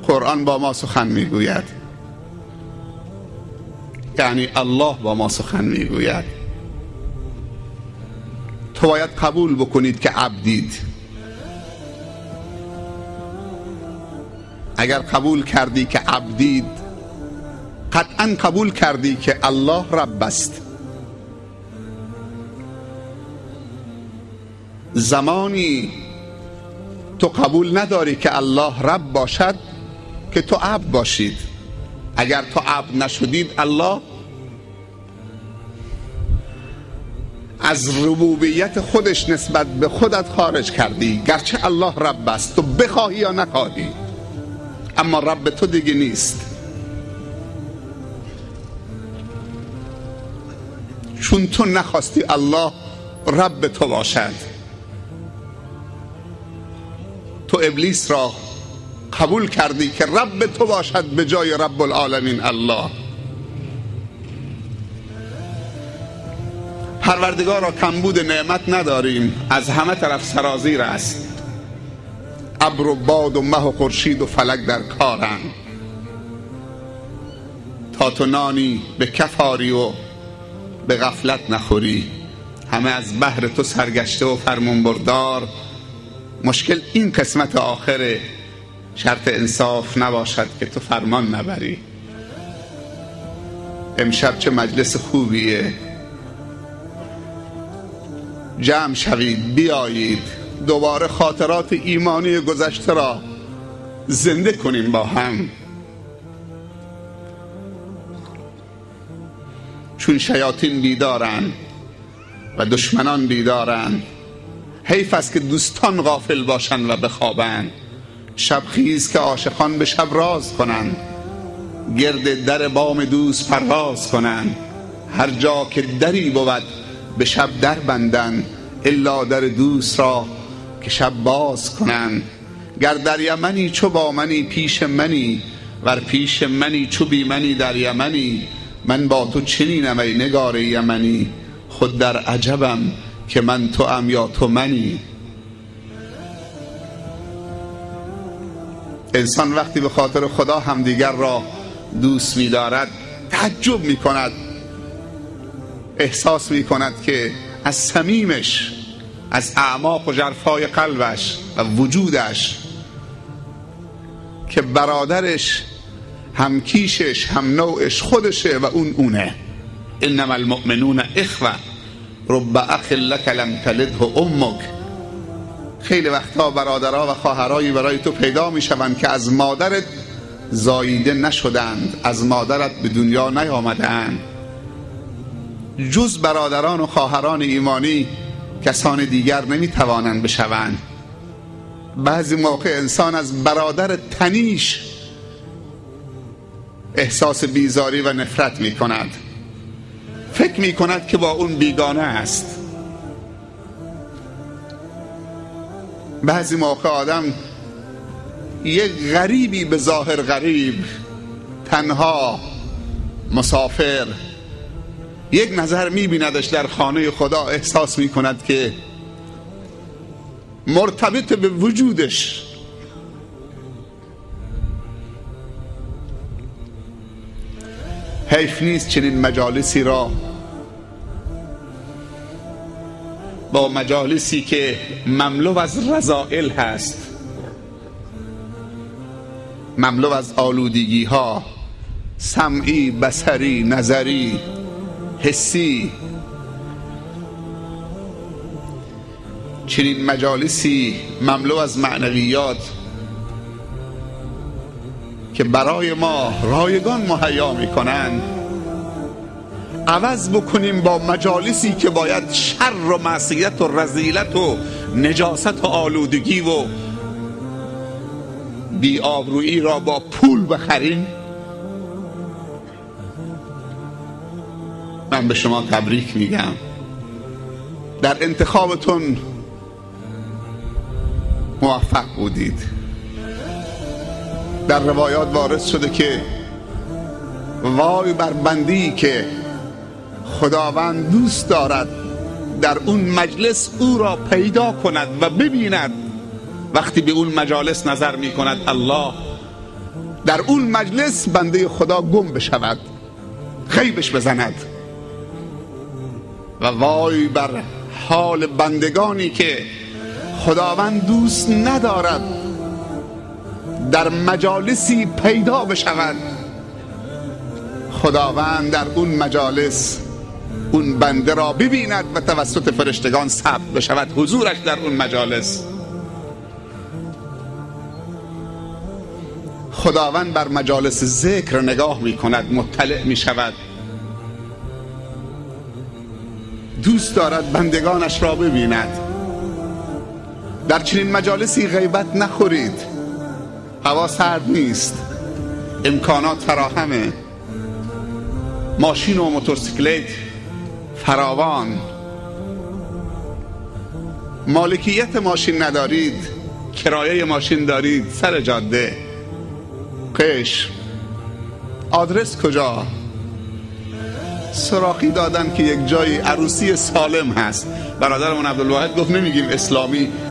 قرآن با ما سخن میگوید، یعنی الله با ما سخن میگوید. تو باید قبول بکنید که عبدید. اگر قبول کردی که عبدید، قطعا قبول کردی که الله رب است. زمانی تو قبول نداری که الله رب باشد که تو عبد باشید. اگر تو عبد نشدید، الله از ربوبیت خودش نسبت به خودت خارج کردی. گرچه الله رب است، تو بخواهی یا نخواهی، اما رب تو دیگه نیست، چون تو نخواستی الله رب تو باشد. تو ابلیس را قبول کردی که رب تو باشد به جای رب العالمین الله. پروردگارا کمبود نعمت نداریم، از همه طرف سرازیر است. ابر و باد و مه و خورشید و فلک در کارند، تا تو نانی به کف آری و به غفلت نخوری. همه از بحر تو سرگشته و فرمون بردار. مشکل این قسمت آخره، شرط انصاف نباشد که تو فرمان نبری. امشب چه مجلس خوبیه، جمع شوید، بیایید دوباره خاطرات ایمانی گذشته را زنده کنیم با هم. چون شیاطین بیدارن و دشمنان بیدارن، حیف است که دوستان غافل باشن و بخوابن. شب خیز که عاشقان به شب راز کنن، گرد در بام دوست پرواز کنن. هر جا که دری بود به شب در بندن، الا در دوست را که شب باز کنن. گر در یمنی چو با منی پیش منی، ور پیش منی چو بی منی در یمنی. من با تو چنینم ای نگار یمنی، خود در عجبم که من تو ام یا تو منی. انسان وقتی به خاطر خدا همدیگر را دوست می دارد تعجب می کند، احساس می کند که از صمیمش، از اعماق و ژرفای قلبش و وجودش، که برادرش، همکیشش، هم نوعش خودشه و اونه. انما المؤمنون اخوه رب اخ لک لم تلده امک. خیلی وقتا برادرها و خواهرایی برای تو پیدا میشوند که از مادرت زاییده نشدند، از مادرت به دنیا نیامدند. جز برادران و خواهران ایمانی کسان دیگر نمیتوانند بشوند. بعضی موقع انسان از برادر تنیش احساس بیزاری و نفرت می کند، فکر می کند که با اون بیگانه است. بعضی موقع آدم یک غریبی به ظاهر غریب، تنها، مسافر، یک نظر می بیندش در خانه خدا، احساس می کند که مرتبط به وجودش. حیف نیست چنین مجالسی را با مجالسی که مملو از رذائل هست، مملو از آلودگی ها، سمعی، بصری، نظری، حسی، چنین مجالسی مملو از معنویات که برای ما رایگان مهیا میکنند، عوض بکنیم با مجالسی که باید شر و معصیت و رذیلت و نجاست و آلودگی و بی‌آبرویی را با پول بخریم. من به شما تبریک میگم، در انتخابتون موفق بودید. در روایات وارد شده که وای بر بندی که خداوند دوست دارد در اون مجلس او را پیدا کند و ببیند. وقتی به اون مجالس نظر می کند الله در اون مجلس بنده خدا گم بشود، غیبش بزند. و وای بر حال بندگانی که خداوند دوست ندارد در مجالسی پیدا بشود، خداوند در اون مجالس اون بنده را ببیند و توسط فرشتگان ثبت بشود حضورش در اون مجالس. خداوند بر مجالس ذکر نگاه می کند، مطلع می شود، دوست دارد بندگانش را ببیند. در چنین مجالسی غیبت نخورید، هوا سرد نیست، امکانات فراهمه، ماشین و موتورسیکلت فراوان، مالکیت ماشین ندارید، کرایه ماشین دارید، سر جاده، قشم، آدرس کجا؟ سراغی دادن که یک جایی عروسی سالم هست. برادرمون عبدالواحد گفت نمیگیم اسلامی،